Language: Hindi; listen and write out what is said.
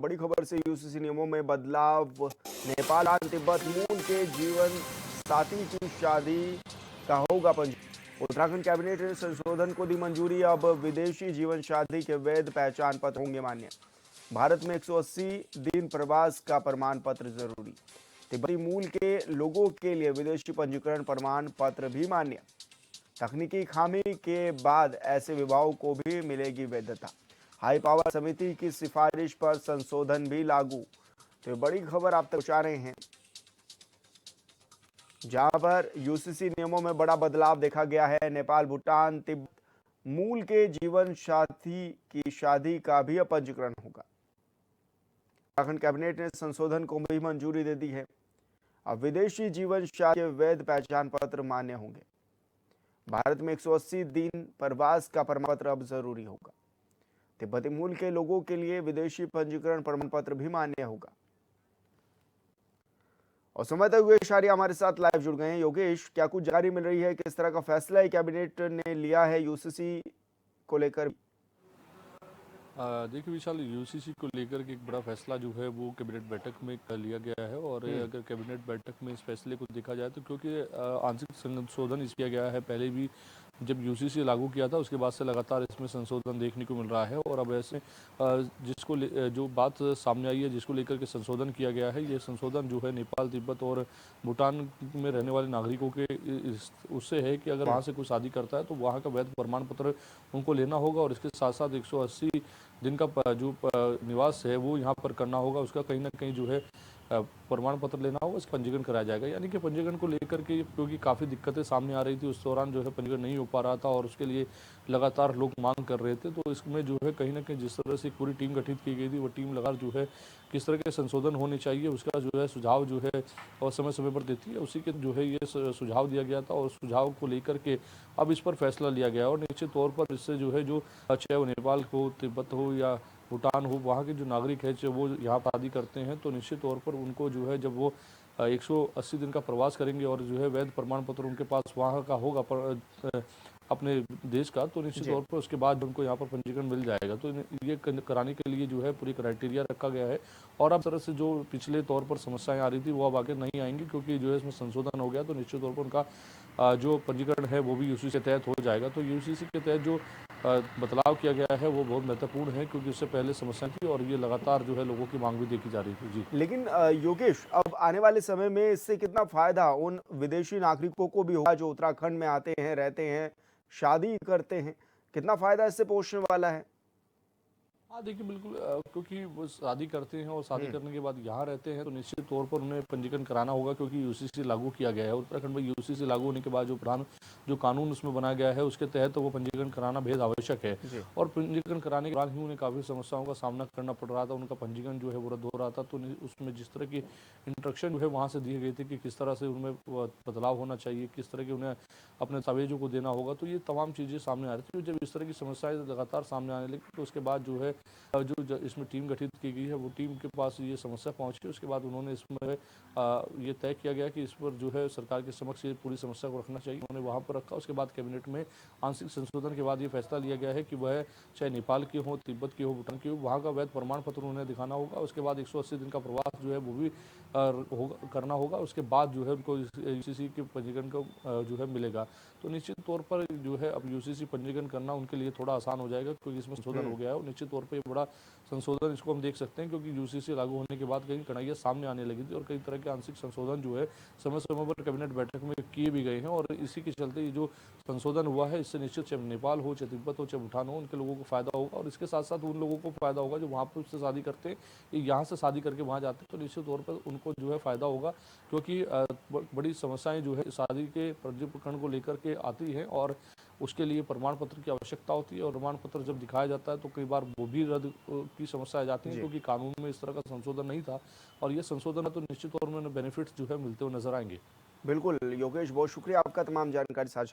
बड़ी खबर से यूसीसी नियमों में बदलाव। नेपाल और तिब्बत मूल के जीवन साथी की शादी का होगा पंजीकरण। उत्तराखंड कैबिनेट ने संशोधन को दी मंजूरी। अब विदेशी जीवन शादी के वैध पहचान पत्र होंगे मान्य। भारत में 180 दिन प्रवास का प्रमाण पत्र जरूरी। तिब्बती मूल के लोगों के लिए विदेशी पंजीकरण प्रमाण पत्र भी मान्य। तकनीकी खामी के बाद ऐसे विवाहों को भी मिलेगी वैधता। हाई पावर समिति की सिफारिश पर संशोधन भी लागू। तो बड़ी खबर आप तक पहुंचा रहे हैं, जहां पर यूसीसी नियमों में बड़ा बदलाव देखा गया है। नेपाल, भूटान, तिब्बत मूल के जीवन साथी की शादी का भी अब पंजीकरण होगा। उत्तराखंड कैबिनेट ने संशोधन को भी मंजूरी दे दी है। अब विदेशी जीवन साथी के वैध पहचान पत्र मान्य होंगे। भारत में 180 दिन प्रवास का प्रमाण पत्र अब जरूरी होगा। तिब्बती मूल के लोगों के लिए विदेशी पंजीकरण प्रमाण पत्र भी मान्य होगा। और समय तक योगेश आर्य हमारे साथ लाइव जुड़ गए हैं। योगेश, क्या कुछ जानकारी मिल रही है, किस तरह का फैसला कैबिनेट ने लिया है यूसीसी को लेकर? देखिए विशाल, यूसीसी को लेकर के एक बड़ा फैसला जो है वो कैबिनेट बैठक में कर लिया गया है। और अगर कैबिनेट बैठक में इस फैसले को देखा जाए तो क्योंकि आंशिक संशोधन इस किया गया है, पहले भी जब यूसीसी लागू किया था उसके बाद से लगातार इसमें संशोधन देखने को मिल रहा है। और अब ऐसे जो बात सामने आई है, जिसको लेकर के संशोधन किया गया है, ये संशोधन जो है नेपाल, तिब्बत और भूटान में रहने वाले नागरिकों के उससे है कि अगर वहाँ से कोई शादी करता है तो वहाँ का वैध प्रमाण पत्र उनको लेना होगा। और इसके साथ साथ 180 दिन का जो निवास है वो यहाँ पर करना होगा, उसका कहीं ना कहीं जो है प्रमाण पत्र लेना होगा, इसका पंजीकरण कराया जाएगा। यानी कि पंजीकरण को लेकर के क्योंकि काफ़ी दिक्कतें सामने आ रही थी, उस दौरान जो है पंजीकरण नहीं हो पा रहा था और उसके लिए लगातार लोग मांग कर रहे थे। तो इसमें जो है कहीं ना कहीं जिस तरह से एक पूरी टीम गठित की गई थी, वो टीम लगातार जो है किस तरह के संशोधन होने चाहिए उसका जो है सुझाव जो है और समय समय पर देती है, उसी के जो है ये सुझाव दिया गया था। और सुझाव को लेकर के अब इस पर फैसला लिया गया और निश्चित तौर पर इससे जो है जो चाहे वो नेपाल हो, तिब्बत हो या भूटान हो, वहाँ के जो नागरिक है चाहे वो यहाँ पर शादी करते हैं तो निश्चित तौर पर उनको जो है जब वो 180 दिन का प्रवास करेंगे और जो है वैध प्रमाण पत्र उनके पास वहाँ का होगा अपने देश का, तो निश्चित तौर पर उसके बाद उनको यहाँ पर पंजीकरण मिल जाएगा। तो ये कराने के लिए जो है पूरी क्राइटेरिया रखा गया है। और अब तरह से जो पिछले तौर पर समस्याएं आ रही थी वो अब आगे नहीं आएंगी, क्योंकि जो है इसमें संशोधन हो गया तो निश्चित तौर पर उनका जो पंजीकरण है वो भी यूसीसी के तहत हो जाएगा। तो यूसीसी के तहत जो बदलाव किया गया है वो बहुत महत्वपूर्ण है, क्योंकि उससे पहले समस्या थी और ये लगातार जो है लोगों की मांग भी देखी जा रही थी। जी, लेकिन योगेश, अब आने वाले समय में इससे कितना फायदा उन विदेशी नागरिकों को भी होगा जो उत्तराखंड में आते हैं, रहते हैं, शादी करते हैं? कितना फायदा इससे पहुंचने वाला है? हाँ देखिए बिल्कुल, क्योंकि वो शादी करते हैं और शादी करने के बाद यहाँ रहते हैं तो निश्चित तौर पर उन्हें पंजीकरण कराना होगा, क्योंकि यूसीसी लागू किया गया है। उत्तराखंड में यूसीसी लागू होने के बाद जो कानून उसमें बनाया गया है उसके तहत तो वो पंजीकरण कराना बेहद आवश्यक है। और पंजीकरण कराने के बाद ही उन्हें काफ़ी समस्याओं का सामना करना पड़ रहा था, उनका पंजीकरण जो है वो रद्द हो रहा था। तो उसमें जिस तरह की इंस्ट्रक्शन जो है वहाँ से दिए गए थे कि किस तरह से उनमें बदलाव होना चाहिए, किस तरह के उन्हें अपने दस्तावेजों को देना होगा, तो ये तमाम चीज़ें सामने आ रही थी। जब इस तरह की समस्याएं लगातार सामने आने लगी तो उसके बाद जो है जो इसमें टीम गठित की गई है वो टीम के पास ये समस्या पहुंची। उसके बाद उन्होंने इसमें ये तय किया गया कि इस पर जो है सरकार के समक्ष ये पूरी समस्या को रखना चाहिए, उन्होंने वहाँ पर रखा। उसके बाद कैबिनेट में आंशिक संशोधन के बाद ये फैसला लिया गया है कि वह चाहे नेपाल के हो, तिब्बत के हो, भूटान के हो, वहाँ का वैध प्रमाण पत्र उन्हें दिखाना होगा। उसके बाद 180 दिन का प्रवास जो है वो भी करना होगा। उसके बाद जो है उनको यूसीसी के पंजीकरण को जो है मिलेगा। तो निश्चित तौर पर जो है अब यूसीसी पंजीकरण करना उनके लिए थोड़ा आसान हो जाएगा, क्योंकि इसमें संशोधन हो गया है। और निश्चित तौर पर ये बड़ा संशोधन इसको हम देख सकते हैं, क्योंकि यूसीसी लागू होने के बाद कई कड़ाइयाँ सामने आने लगी थी और कई तरह के आंशिक संशोधन जो है समय समय पर कैबिनेट बैठक में किए भी गए हैं। और इसी के चलते ये जो संशोधन हुआ है इससे निश्चित चाहे नेपाल हो, चाहे तिब्बत हो, चाहे भूटान हो, उनके लोगों को फायदा होगा। और इसके साथ साथ उन लोगों को फायदा होगा जो वहाँ पर उससे शादी करते हैं, यहाँ से शादी करके वहाँ जाते हैं, तो निश्चित तौर पर उनको जो है फायदा होगा। क्योंकि बड़ी समस्याएं जो है शादी के पंजीकरण को लेकर के आती हैं और उसके लिए प्रमाण पत्र की आवश्यकता होती है। और प्रमाण पत्र जब दिखाया जाता है तो कई बार वो भी रद्द की समस्या आ जाती है, क्योंकि कानून में इस तरह का संशोधन नहीं था। और ये संशोधन है तो निश्चित तौर में बेनिफिट्स जो है मिलते हुए नजर आएंगे। बिल्कुल योगेश, बहुत शुक्रिया आपका तमाम जानकारी साझा